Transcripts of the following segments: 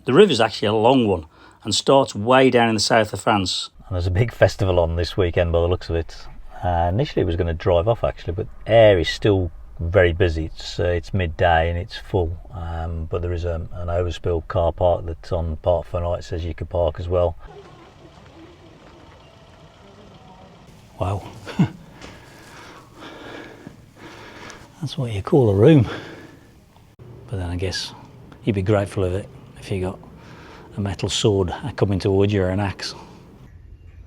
The river's actually a long one and starts way down in the south of France. And there's a big festival on this weekend by the looks of it. Initially it was going to drive off actually, but Aire is still very busy. It's midday and it's full, but there is an overspill car park that's on park-for-night, says you could park as well. Wow. That's what you call a room. But then I guess you'd be grateful of it if you got a metal sword coming towards you or an axe.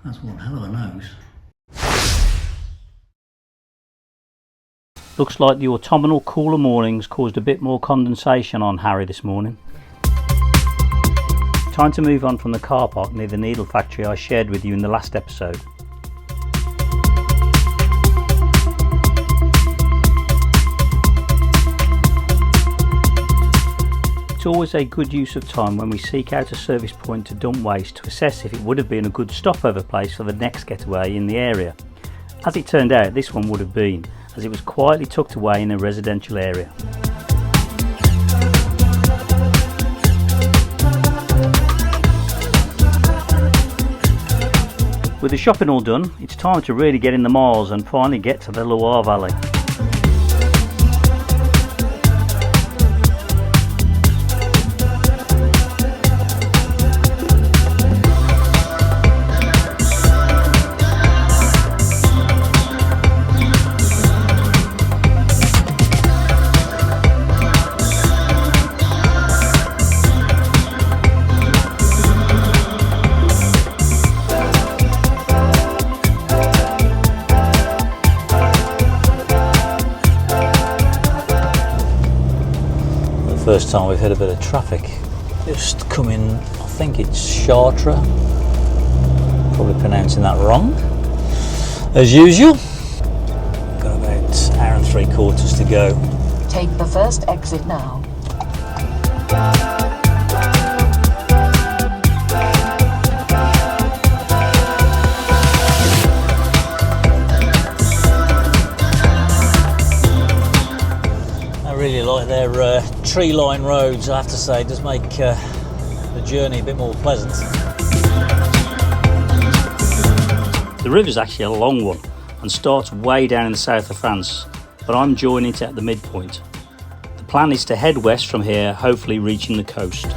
That's one hell of a nose. Looks like the autumnal cooler mornings caused a bit more condensation on Harry this morning. Time to move on from the car park near the needle factory I shared with you in the last episode. It's always a good use of time when we seek out a service point to dump waste to assess if it would have been a good stopover place for the next getaway in the area. As it turned out, this one would have been, as it was quietly tucked away in a residential area. With the shopping all done, it's time to really get in the miles and finally get to the Loire Valley. First time we've had a bit of traffic. Just coming, I think it's Chateau. Probably pronouncing that wrong, as usual. Got about an hour and 3/4 to go. Take the first exit now. I really like their tree-lined roads, I have to say. It does make the journey a bit more pleasant. The river's actually a long one and starts way down in the south of France, but I'm joining it at the midpoint. The plan is to head west from here, hopefully reaching the coast.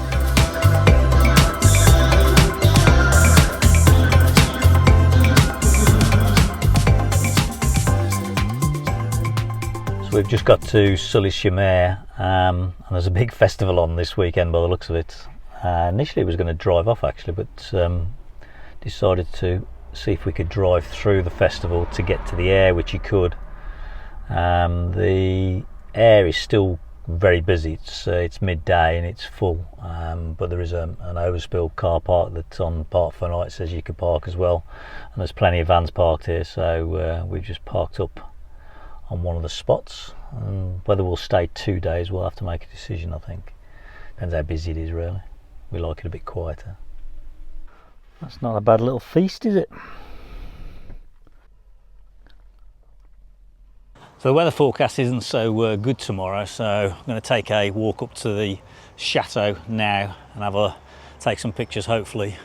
We've just got to Sully-sur-Loire, and there's a big festival on this weekend by the looks of it. Initially it was going to drive off actually, but decided to see if we could drive through the festival to get to the Aire, which you could. The Aire is still very busy. It's midday and it's full, but there is an overspill car park that's on park-for-night, says you could park as well, and there's plenty of vans parked here, so we've just parked up on one of the spots. Whether we'll stay 2 days, we'll have to make a decision, I think. Depends how busy it is, really. We like it a bit quieter. That's not a bad little feast, is it? So the weather forecast isn't so good tomorrow, so I'm going to take a walk up to the Chateau now and take some pictures, hopefully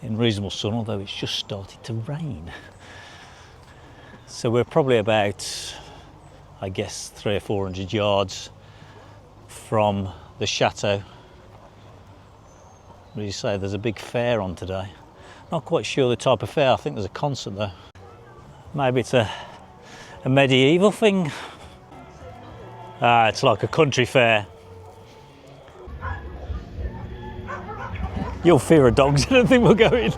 in reasonable sun, although it's just started to rain. So we're probably about, I guess, 300 or 400 yards from the Chateau. What do you say? There's a big fair on today. Not quite sure the type of fair. I think there's a concert though. Maybe it's a medieval thing. It's like a country fair. You'll fear of dogs. I don't think we'll go in.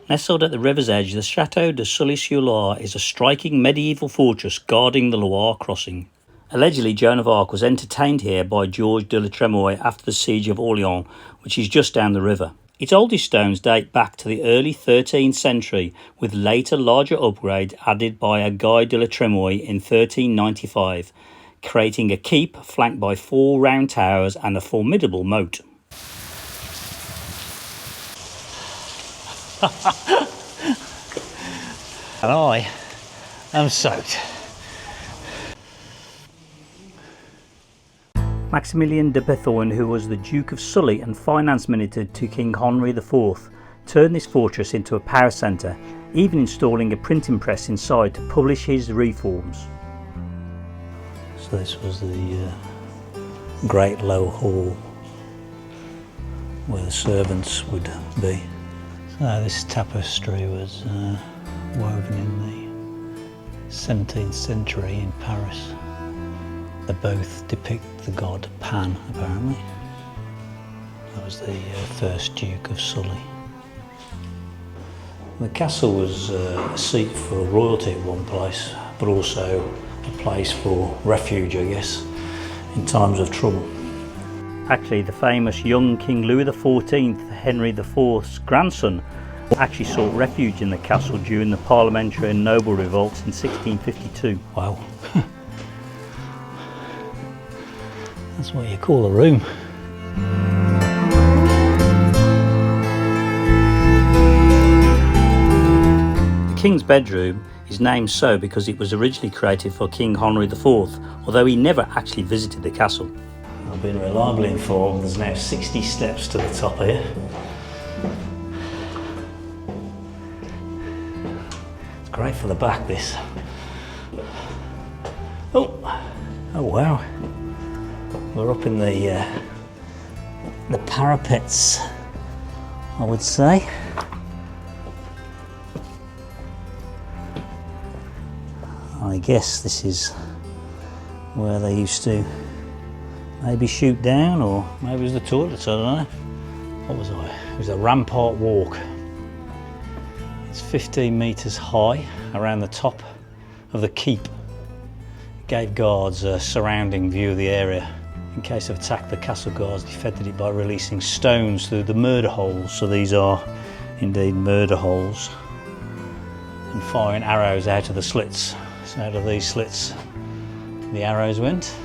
Nestled at the river's edge, the Chateau de Sully-sur-Loire is a striking medieval fortress guarding the Loire crossing. Allegedly, Joan of Arc was entertained here by Georges de la Tremoille after the siege of Orleans, which is just down the river. Its oldest stones date back to the early 13th century, with later larger upgrades added by a Guy de la Tremoille in 1395, creating a keep flanked by 4 round towers and a formidable moat. And I am soaked. Maximilian de Bethune, who was the Duke of Sully and finance minister to King Henry IV, turned this fortress into a power centre, even installing a printing press inside to publish his reforms. So this was the great low hall where the servants would be. So this tapestry was woven in the 17th century in Paris. They both depict the god Pan, apparently. That was the first Duke of Sully. The castle was a seat for royalty at one place, but also a place for refuge, I guess, in times of trouble. Actually, the famous young King Louis XIV, Henry IV's grandson, actually sought refuge in the castle during the parliamentary and noble revolts in 1652. Wow. That's what you call a room. The King's bedroom is named so because it was originally created for King Henry IV, although he never actually visited the castle. I've been reliably informed there's now 60 steps to the top here. It's great for the back, this. Oh wow. We're up in the parapets, I would say. I guess this is where they used to maybe shoot down, or maybe it was the toilets, I don't know. What was I? It was a rampart walk. It's 15 metres high around the top of the keep. It gave guards a surrounding view of the area. In case of attack, the castle guards defended it by releasing stones through the murder holes, so these are indeed murder holes, and firing arrows out of the slits. So out of these slits the arrows went.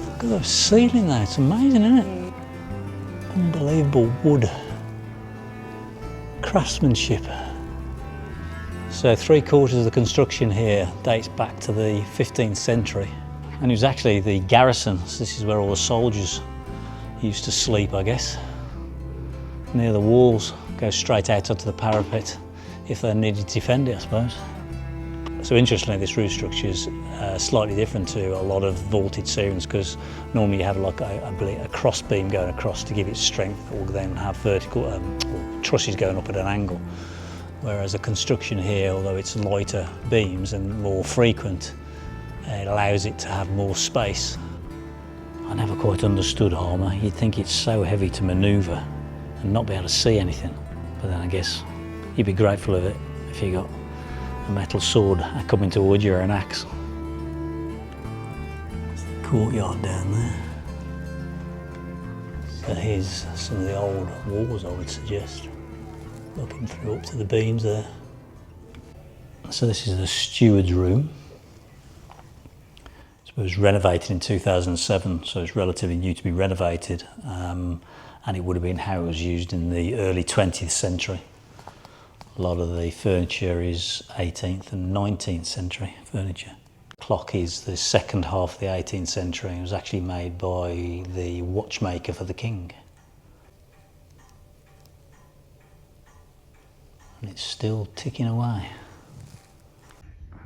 Look at the ceiling there, it's amazing, isn't it? Unbelievable wood craftsmanship. So 3/4 of the construction here dates back to the 15th century. And it was actually the garrison, so this is where all the soldiers used to sleep, I guess. Near the walls, go straight out onto the parapet if they needed to defend it, I suppose. So interestingly, this roof structure is slightly different to a lot of vaulted ceilings, because normally you have like a cross beam going across to give it strength, or then have vertical or trusses going up at an angle. Whereas the construction here, although it's lighter beams and more frequent, it allows it to have more space. I never quite understood armour. You'd think it's so heavy to manoeuvre and not be able to see anything. But then I guess you'd be grateful of it if you got a metal sword coming toward you, or an axe. There's the courtyard down there. So here's some of the old walls, I would suggest. Looking through up to the beams there. So this is the steward's room. It was renovated in 2007, so it's relatively new to be renovated, and it would have been how it was used in the early 20th century. A lot of the furniture is 18th and 19th century furniture. The clock is the second half of the 18th century. It was actually made by the watchmaker for the king. And it's still ticking away.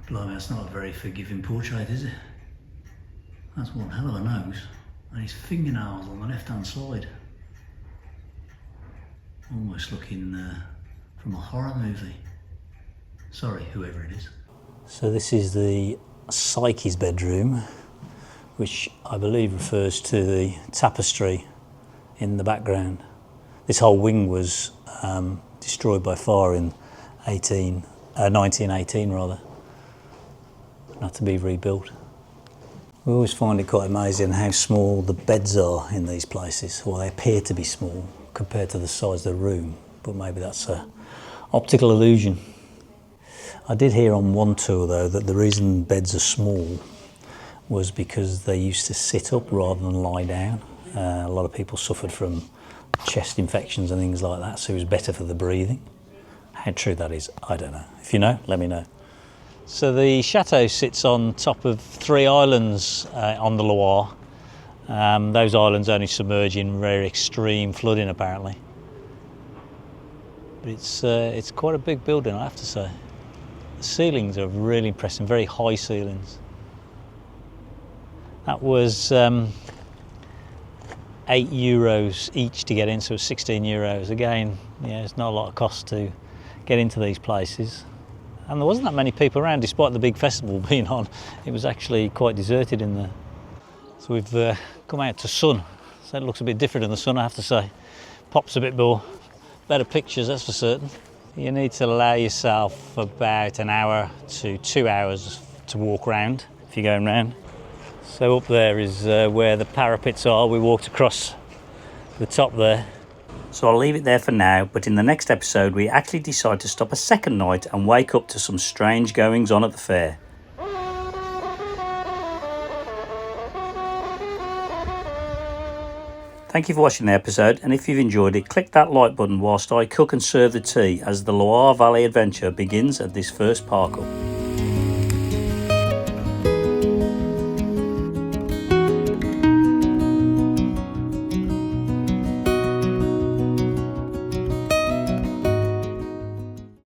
Blimey, that's not a very forgiving portrait, is it? That's one hell of a nose, and his fingernails on the left-hand side. Almost looking from a horror movie. Sorry, whoever it is. So this is the Psyche's bedroom, which I believe refers to the tapestry in the background. This whole wing was destroyed by fire in 1918 rather, and had to be rebuilt. We always find it quite amazing how small the beds are in these places. Well, they appear to be small compared to the size of the room, but maybe that's an optical illusion. I did hear on one tour though that the reason beds are small was because they used to sit up rather than lie down. A lot of people suffered from chest infections and things like that, so it was better for the breathing. How true that is, I don't know. If you know, let me know. So the chateau sits on top of 3 islands on the Loire, Those islands only submerge in very extreme flooding apparently. But it's quite a big building, I have to say. The ceilings are really impressive, very high ceilings. That was €8 each to get in, so it was €16. Again, yeah, it's not a lot of cost to get into these places. And there wasn't that many people around, despite the big festival being on. It was actually quite deserted in there. So we've come out to sun, so it looks a bit different in the sun, I have to say. Pops a bit more, better pictures, that's for certain. You need to allow yourself about an hour to 2 hours to walk round if you're going round. So up there is where the parapets are. We walked across the top there. So I'll leave it there for now, but in the next episode we actually decide to stop a second night and wake up to some strange goings on at the fair. Thank you for watching the episode, and if you've enjoyed it, click that like button whilst I cook and serve the tea as the Loire Valley adventure begins at this first park up.